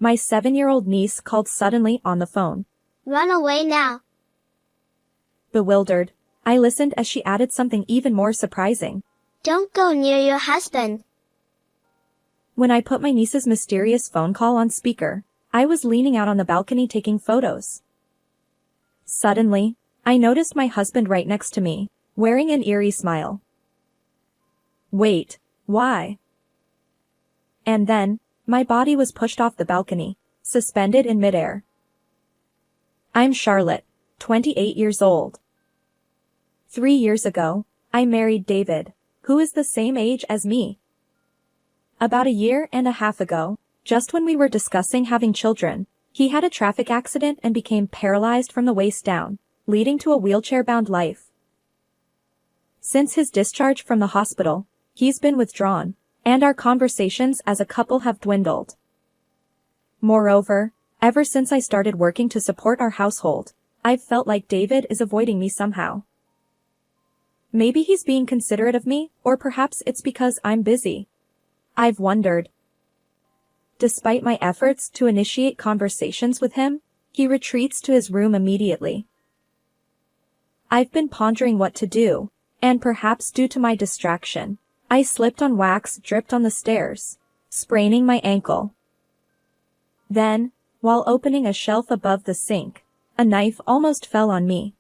My 7-year-old niece called suddenly on the phone. Run away now. Bewildered, I listened as she added something even more surprising. Don't go near your husband. When I put my niece's mysterious phone call on speaker, I was leaning out on the balcony taking photos. Suddenly, I noticed my husband right next to me, wearing an eerie smile. Wait, why? And then, my body was pushed off the balcony, suspended in midair. I'm Charlotte, 28 years old. 3 years ago, I married David, who is the same age as me. About a year and a half ago, just when we were discussing having children, he had a traffic accident and became paralyzed from the waist down, leading to a wheelchair-bound life. Since his discharge from the hospital, he's been withdrawn, and our conversations as a couple have dwindled. Moreover, ever since I started working to support our household, I've felt like David is avoiding me somehow. Maybe he's being considerate of me, or perhaps it's because I'm busy. I've wondered. Despite my efforts to initiate conversations with him, he retreats to his room immediately. I've been pondering what to do, and perhaps due to my distraction, I slipped on wax dripped on the stairs, spraining my ankle. Then, while opening a shelf above the sink, a knife almost fell on me.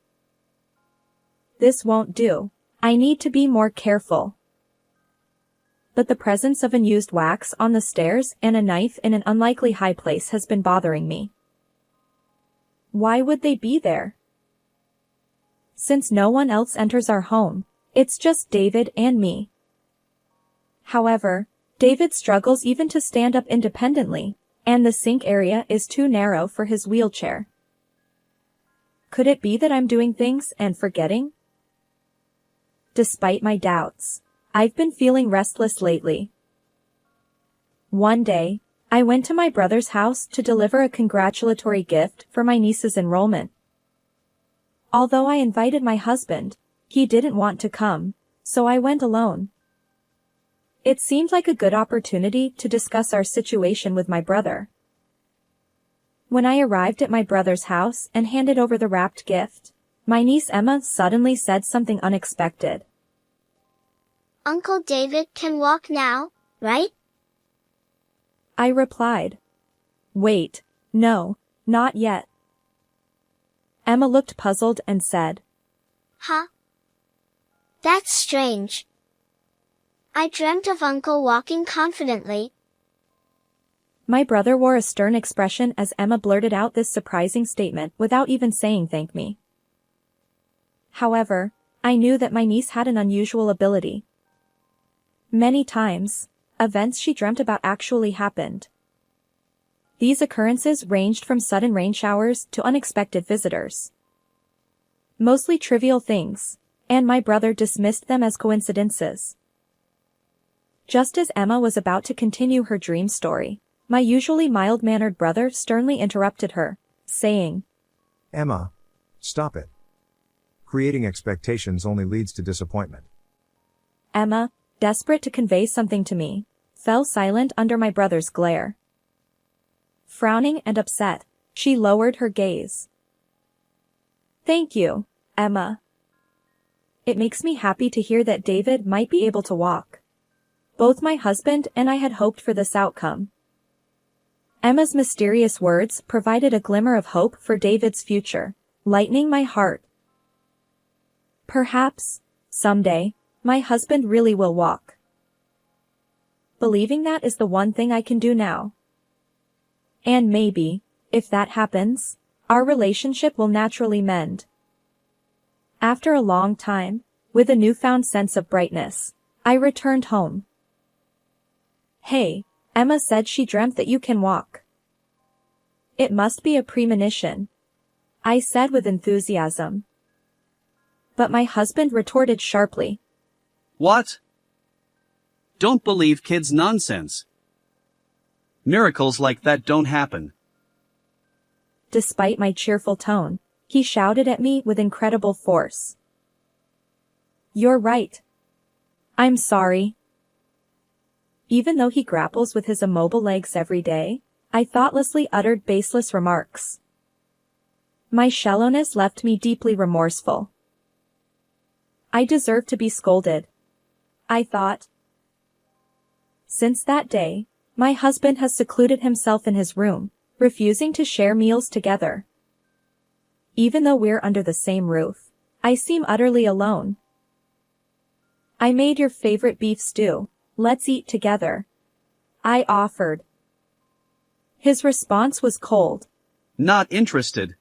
This won't do. I need to be more careful. But the presence of unused wax on the stairs and a knife in an unlikely high place has been bothering me. Why would they be there? Since no one else enters our home, it's just David and me. However, David struggles even to stand up independently, and the sink area is too narrow for his wheelchair. Could it be that I'm doing things and forgetting? Despite my doubts, I've been feeling restless lately. One day, I went to my brother's house to deliver a congratulatory gift for my niece's enrollment. Although I invited my husband, he didn't want to come, so I went alone. It seemed like a good opportunity to discuss our situation with my brother. When I arrived at my brother's house and handed over the wrapped gift, my niece Emma suddenly said something unexpected. Uncle David can walk now, right? I replied. Wait, no, not yet. Emma looked puzzled and said. Huh? That's strange. I dreamt of Uncle walking confidently. My brother wore a stern expression as Emma blurted out this surprising statement without even saying thank me. However, I knew that my niece had an unusual ability. Many times, events she dreamt about actually happened. These occurrences ranged from sudden rain showers to unexpected visitors. Mostly trivial things, and my brother dismissed them as coincidences. Just as Emma was about to continue her dream story, my usually mild-mannered brother sternly interrupted her, saying, Emma, stop it. Creating expectations only leads to disappointment. Emma, desperate to convey something to me, fell silent under my brother's glare. Frowning and upset, she lowered her gaze. Thank you, Emma. It makes me happy to hear that David might be able to walk. Both my husband and I had hoped for this outcome. Emma's mysterious words provided a glimmer of hope for David's future, lightening my heart. Perhaps, someday, my husband really will walk. Believing that is the one thing I can do now. And maybe, if that happens, our relationship will naturally mend. After a long time, with a newfound sense of brightness, I returned home. Hey, Emma said she dreamt that you can walk. It must be a premonition, I said with enthusiasm. But my husband retorted sharply. What? Don't believe kids' nonsense. Miracles like that don't happen. Despite my cheerful tone, he shouted at me with incredible force. You're right. I'm sorry. Even though he grapples with his immobile legs every day, I thoughtlessly uttered baseless remarks. My shallowness left me deeply remorseful. I deserved to be scolded, I thought. Since that day, my husband has secluded himself in his room, refusing to share meals together. Even though we're under the same roof, I seem utterly alone. I made your favorite beef stew. Let's eat together, I offered. His response was cold. Not interested.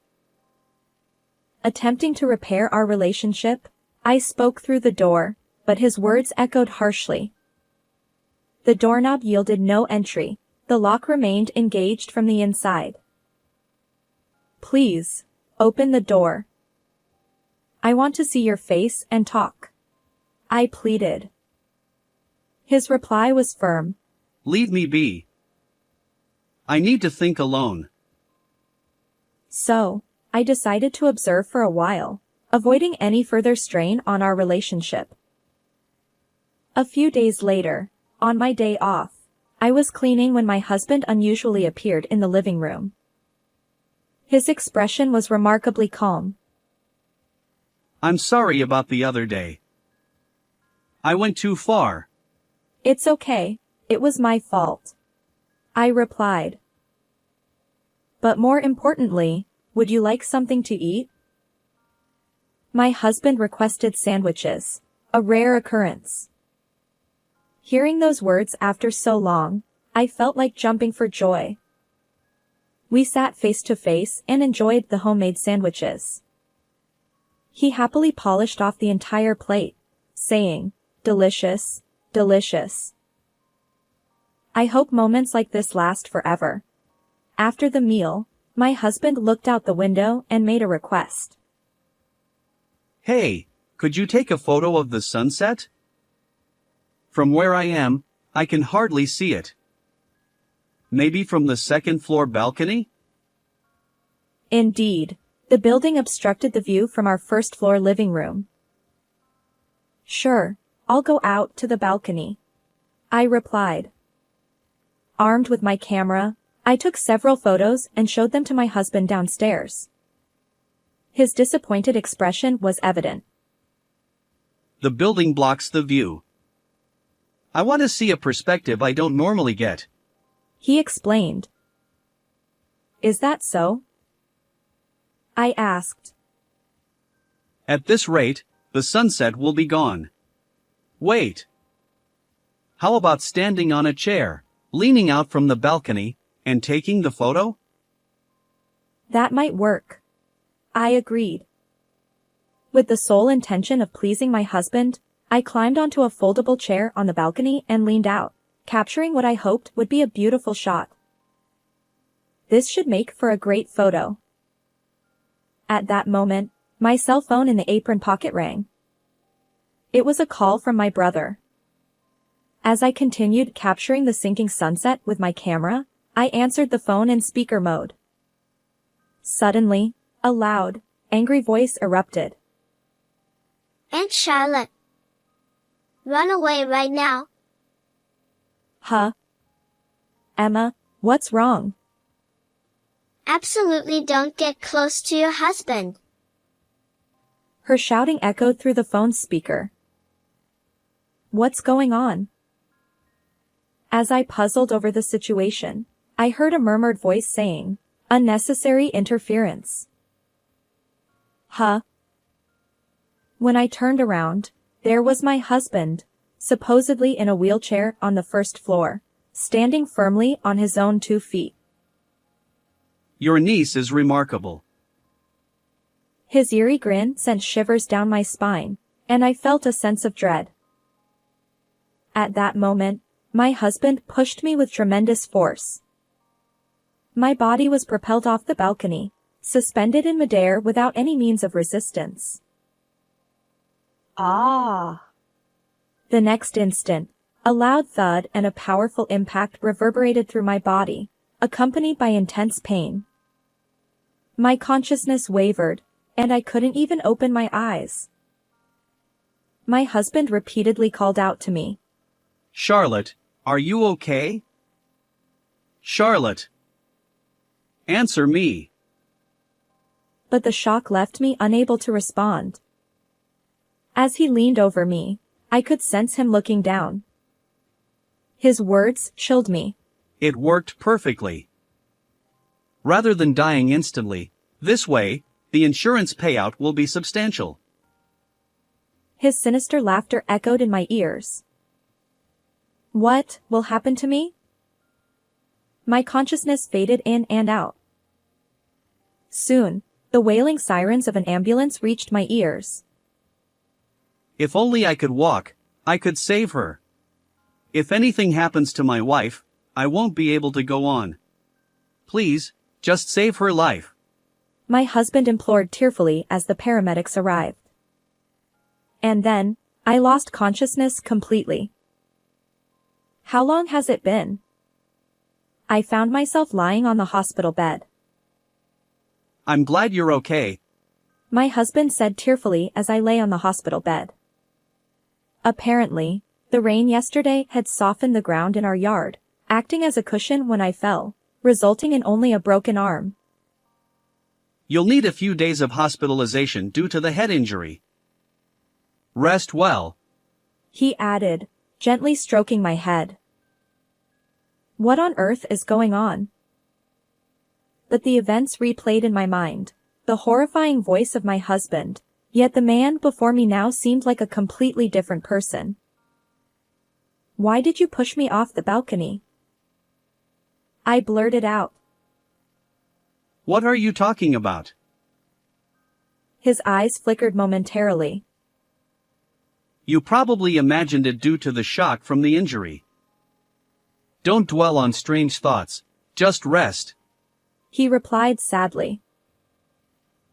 Attempting to repair our relationship, I spoke through the door, but his words echoed harshly. The doorknob yielded no entry. The lock remained engaged from the inside. Please, open the door. I want to see your face and talk, I pleaded. His reply was firm. Leave me be. I need to think alone. So, I decided to observe for a while, avoiding any further strain on our relationship. A few days later, on my day off, I was cleaning when my husband unusually appeared in the living room. His expression was remarkably calm. I'm sorry about the other day. I went too far. It's okay, it was my fault, I replied. But more importantly, would you like something to eat? My husband requested sandwiches, a rare occurrence. Hearing those words after so long, I felt like jumping for joy. We sat face to face and enjoyed the homemade sandwiches. He happily polished off the entire plate, saying, "Delicious, delicious." I hope moments like this last forever. After the meal, my husband looked out the window and made a request. Hey, could you take a photo of the sunset? From where I am, I can hardly see it. Maybe from the second-floor balcony? Indeed, the building obstructed the view from our first-floor living room. Sure, I'll go out to the balcony, I replied. Armed with my camera, I took several photos and showed them to my husband downstairs. His disappointed expression was evident. The building blocks the view. I want to see a perspective I don't normally get, he explained. Is that so? I asked. At this rate, the sunset will be gone. Wait. How about standing on a chair, leaning out from the balcony, and taking the photo? That might work, I agreed. With the sole intention of pleasing my husband, I climbed onto a foldable chair on the balcony and leaned out, capturing what I hoped would be a beautiful shot. This should make for a great photo. At that moment, my cell phone in the apron pocket rang. It was a call from my brother. As I continued capturing the sinking sunset with my camera, I answered the phone in speaker mode. Suddenly, a loud, angry voice erupted. Aunt Charlotte. Run away right now. Huh? Emma, what's wrong? Absolutely don't get close to your husband. Her shouting echoed through the phone speaker. What's going on? As I puzzled over the situation, I heard a murmured voice saying, "Unnecessary interference." Huh? When I turned around, there was my husband, supposedly in a wheelchair on the first floor, standing firmly on his own 2 feet. Your niece is remarkable. His eerie grin sent shivers down my spine, and I felt a sense of dread. At that moment, my husband pushed me with tremendous force. My body was propelled off the balcony, suspended in midair without any means of resistance. Ah! The next instant, a loud thud and a powerful impact reverberated through my body, accompanied by intense pain. My consciousness wavered, and I couldn't even open my eyes. My husband repeatedly called out to me. Charlotte, are you okay? Charlotte. Answer me. But the shock left me unable to respond. As he leaned over me, I could sense him looking down. His words chilled me. It worked perfectly. Rather than dying instantly, this way, the insurance payout will be substantial. His sinister laughter echoed in my ears. What will happen to me? My consciousness faded in and out. Soon, the wailing sirens of an ambulance reached my ears. If only I could walk, I could save her. If anything happens to my wife, I won't be able to go on. Please, just save her life. My husband implored tearfully as the paramedics arrived. And then, I lost consciousness completely. How long has it been? I found myself lying on the hospital bed. I'm glad you're okay. My husband said tearfully as I lay on the hospital bed. Apparently, the rain yesterday had softened the ground in our yard, acting as a cushion when I fell, resulting in only a broken arm. You'll need a few days of hospitalization due to the head injury. Rest well. He added, gently stroking my head. What on earth is going on? But the events replayed in my mind, the horrifying voice of my husband, yet the man before me now seemed like a completely different person. Why did you push me off the balcony? I blurted out. What are you talking about? His eyes flickered momentarily. You probably imagined it due to the shock from the injury. Don't dwell on strange thoughts, just rest. He replied sadly.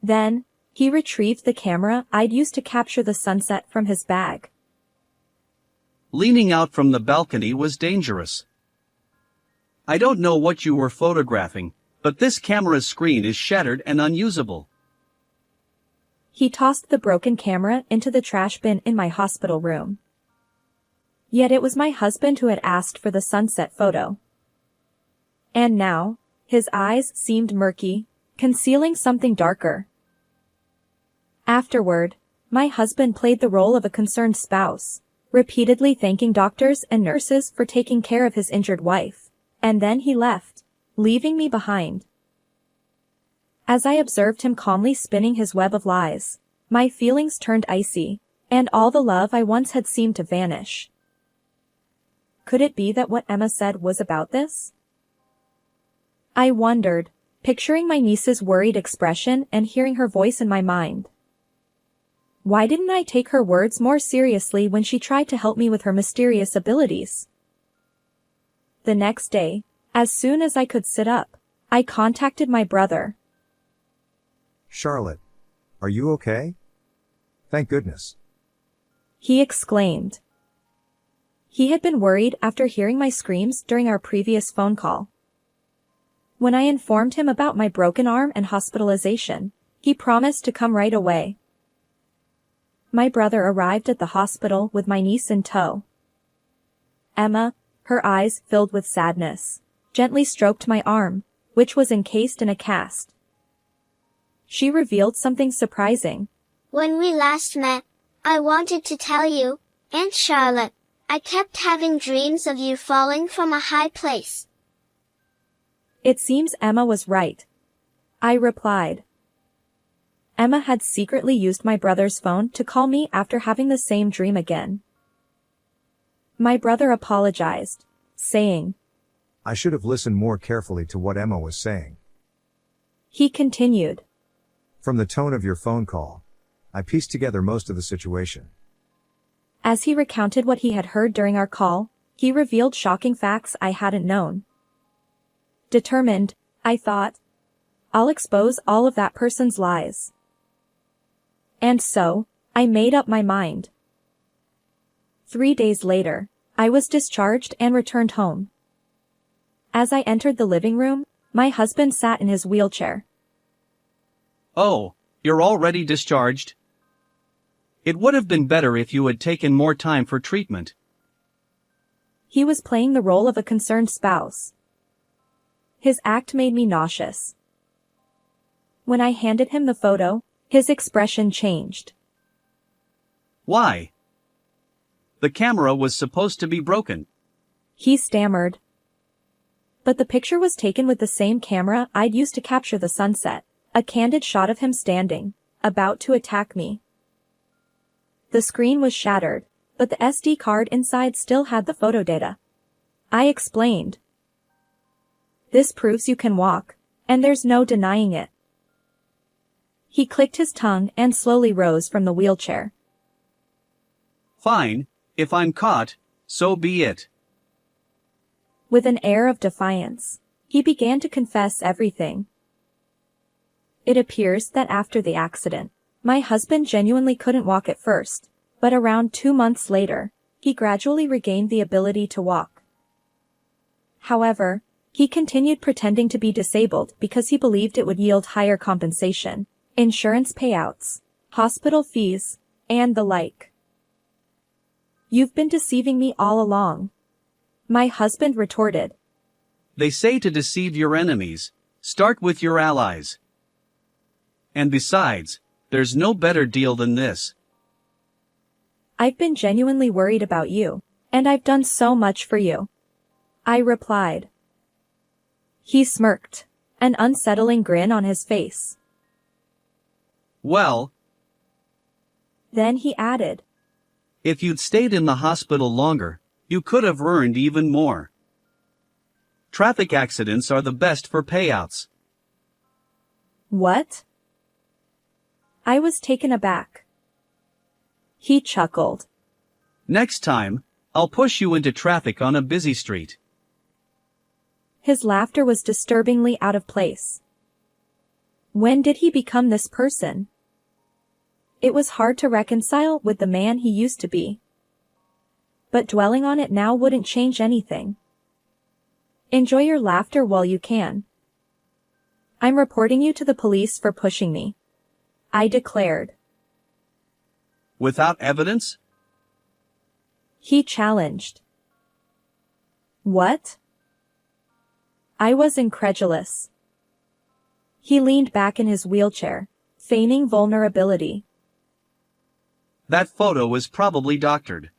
Then, he retrieved the camera I'd used to capture the sunset from his bag. Leaning out from the balcony was dangerous. I don't know what you were photographing, but this camera's screen is shattered and unusable. He tossed the broken camera into the trash bin in my hospital room. Yet it was my husband who had asked for the sunset photo. And now, his eyes seemed murky, concealing something darker. Afterward, my husband played the role of a concerned spouse, repeatedly thanking doctors and nurses for taking care of his injured wife, and then he left, leaving me behind. As I observed him calmly spinning his web of lies, my feelings turned icy, and all the love I once had seemed to vanish. Could it be that what Emma said was about this? I wondered, picturing my niece's worried expression and hearing her voice in my mind. Why didn't I take her words more seriously when she tried to help me with her mysterious abilities? The next day, as soon as I could sit up, I contacted my brother. Charlotte, are you okay? Thank goodness. He exclaimed. He had been worried after hearing my screams during our previous phone call. When I informed him about my broken arm and hospitalization, he promised to come right away. My brother arrived at the hospital with my niece in tow. Emma, her eyes filled with sadness, gently stroked my arm, which was encased in a cast. She revealed something surprising. When we last met, I wanted to tell you, Aunt Charlotte, I kept having dreams of you falling from a high place. It seems Emma was right. I replied. Emma had secretly used my brother's phone to call me after having the same dream again. My brother apologized, saying, I should have listened more carefully to what Emma was saying. He continued. From the tone of your phone call, I pieced together most of the situation. As he recounted what he had heard during our call, he revealed shocking facts I hadn't known. Determined, I thought, I'll expose all of that person's lies. And so, I made up my mind. 3 days later, I was discharged and returned home. As I entered the living room, my husband sat in his wheelchair. Oh, you're already discharged? It would have been better if you had taken more time for treatment. He was playing the role of a concerned spouse. His act made me nauseous, When I handed him the photo, his expression changed. Why? The camera was supposed to be broken. He stammered. But the picture was taken with the same camera I'd used to capture the sunset, a candid shot of him standing, about to attack me. The screen was shattered, but the SD card inside still had the photo data. I explained. This proves you can walk, and there's no denying it. He clicked his tongue and slowly rose from the wheelchair. Fine, if I'm caught, so be it. With an air of defiance, he began to confess everything. It appears that after the accident, my husband genuinely couldn't walk at first, but around 2 months later, he gradually regained the ability to walk. However, he continued pretending to be disabled because he believed it would yield higher compensation, insurance payouts, hospital fees, and the like. You've been deceiving me all along. My husband retorted. They say to deceive your enemies, start with your allies. And besides, there's no better deal than this. I've been genuinely worried about you, and I've done so much for you. I replied. He smirked, an unsettling grin on his face. Well, then he added. If you'd stayed in the hospital longer, you could have earned even more. Traffic accidents are the best for payouts. What? I was taken aback. He chuckled. Next time, I'll push you into traffic on a busy street. His laughter was disturbingly out of place. When did he become this person? It was hard to reconcile with the man he used to be. But dwelling on it now wouldn't change anything. Enjoy your laughter while you can. I'm reporting you to the police for pushing me, I declared. Without evidence? He challenged. What? I was incredulous. He leaned back in his wheelchair, feigning vulnerability. That photo was probably doctored.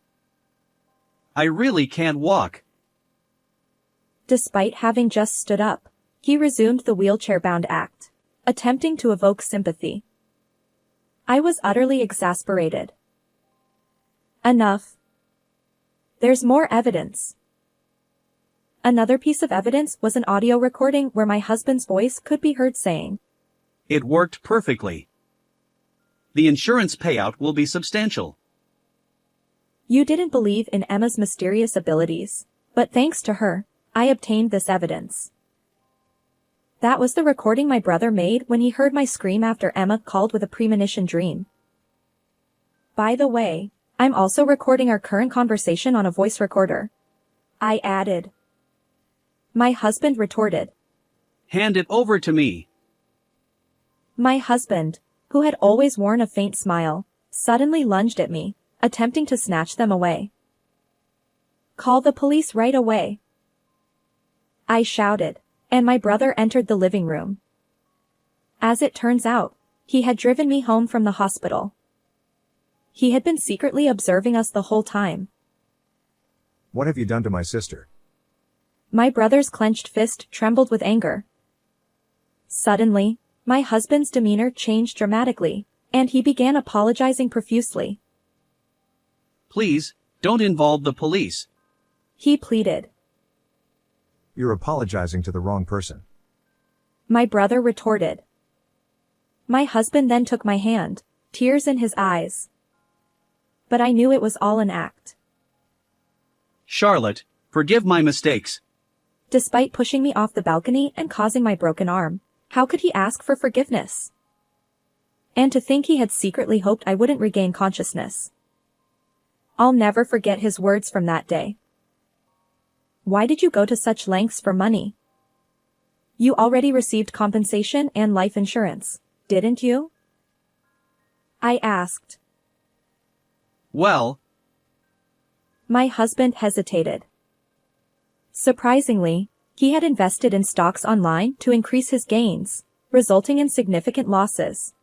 I really can't walk. Despite having just stood up, he resumed the wheelchair-bound act, attempting to evoke sympathy. I was utterly exasperated. Enough. There's more evidence. Another piece of evidence was an audio recording where my husband's voice could be heard saying, It worked perfectly. The insurance payout will be substantial. You didn't believe in Emma's mysterious abilities, but thanks to her, I obtained this evidence. That was the recording my brother made when he heard my scream after Emma called with a premonition dream. By the way, I'm also recording our current conversation on a voice recorder, I added. My husband retorted. Hand it over to me. My husband, who had always worn a faint smile, suddenly lunged at me, attempting to snatch them away. Call the police right away, I shouted, and my brother entered the living room. As it turns out, he had driven me home from the hospital. He had been secretly observing us the whole time. What have you done to my sister? My brother's clenched fist trembled with anger. Suddenly, my husband's demeanor changed dramatically, and he began apologizing profusely. Please, don't involve the police. He pleaded. You're apologizing to the wrong person. My brother retorted. My husband then took my hand, tears in his eyes. But I knew it was all an act. Charlotte, forgive my mistakes. Despite pushing me off the balcony and causing my broken arm, how could he ask for forgiveness? And to think he had secretly hoped I wouldn't regain consciousness. I'll never forget his words from that day. Why did you go to such lengths for money? You already received compensation and life insurance, didn't you? I asked. Well, my husband hesitated. Surprisingly, he had invested in stocks online to increase his gains, resulting in significant losses.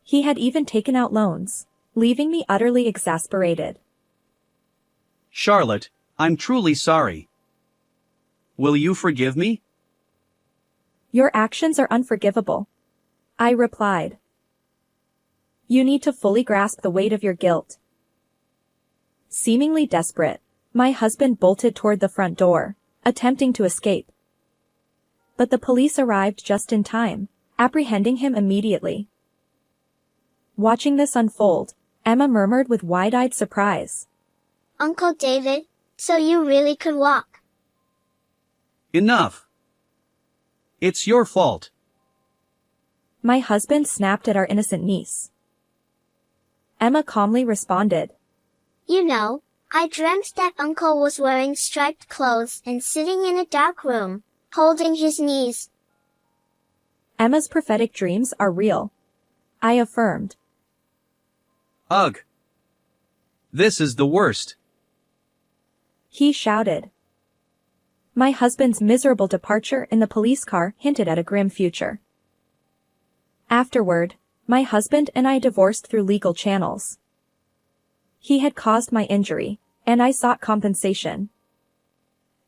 He had even taken out loans, leaving me utterly exasperated. Charlotte, I'm truly sorry. Will you forgive me? Your actions are unforgivable, I replied. You need to fully grasp the weight of your guilt. Seemingly desperate, my husband bolted toward the front door, attempting to escape. But the police arrived just in time, apprehending him immediately. Watching this unfold, Emma murmured with wide-eyed surprise. Uncle David, so you really could walk. Enough. It's your fault. My husband snapped at our innocent niece. Emma calmly responded. You know, I dreamt that Uncle was wearing striped clothes and sitting in a dark room, holding his knees. Emma's prophetic dreams are real, I affirmed. Ugh. This is the worst. He shouted. My husband's miserable departure in the police car hinted at a grim future. Afterward, my husband and I divorced through legal channels. He had caused my injury, and I sought compensation.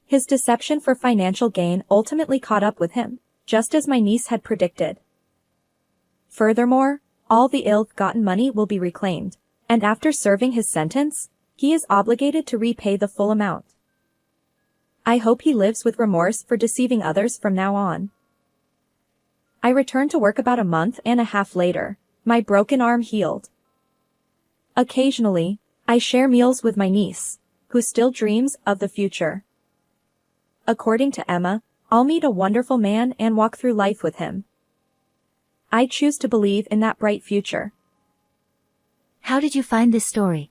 His deception for financial gain ultimately caught up with him, just as my niece had predicted. Furthermore, all the ill-gotten money will be reclaimed, and after serving his sentence, he is obligated to repay the full amount. I hope he lives with remorse for deceiving others from now on. I returned to work about a month and a half later, my broken arm healed. Occasionally, I share meals with my niece, who still dreams of the future. According to Emma, I'll meet a wonderful man and walk through life with him. I choose to believe in that bright future. How did you find this story?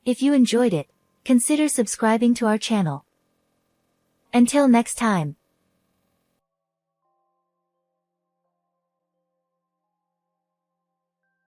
If you enjoyed it, consider subscribing to our channel. Until next time.